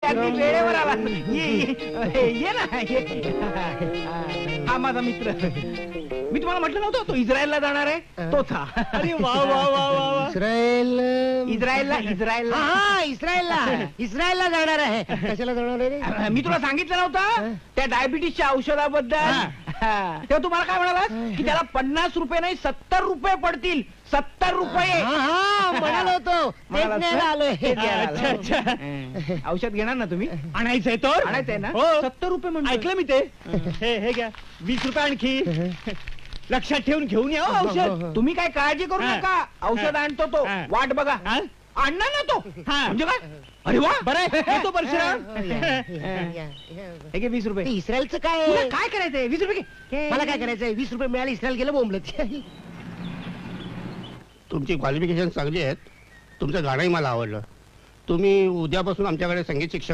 अगदी वेळेवर आला. ये ना हा माझा मित्र. मी तुम्हाला म्हटलं नव्हतं तो इस्रायलला जाणार आहे, तोच हा. अरे वा वा वा वा वा. इस्रायलला इस्रायलला जाणार आहे. कशाला जाणार आहे रे? मी तुला सांगितलं नव्हतं त्या डायबिटीसच्या औषधाबद्दल. तेव्हा तुम्हाला काय म्हणाला की त्याला 50 रुपये नाही 70 रुपये पडतील. 70 रुपये म्हणालो होतो. तेच न्यायला आलोय. अच्छा अच्छा. औषध घेणार ना तुम्ही? आणायचंय तर आणायचंय ना? हो. 70 रुपये म्हणतो. ऐकलं मी ते. हे घ्या 20 रुपये आणखी. लक्षात ठेवून घेऊन या हो औषध. तुम्ही काय काळजी करू नका. औषध आणतो तो. वाट बघा. हा? आणणार ना तो. हा. म्हणजे काय? अरे वा. बरं आहे. येतो परशुराम. हे घे 20 रुपये. इस्रायलचं तुला काय? काय करायचंय? 20 रुपये घे. मला काय करायचंय? 20 रुपये मिळाले, इस्रायल गेलं बोंबलत. तुमची क्वालिफिकेशन चांगली आहेत. तुमचं गाणंही मला आवडलं. तुम्ही उद्यापासून आमच्याकडे संगीत शिक्षक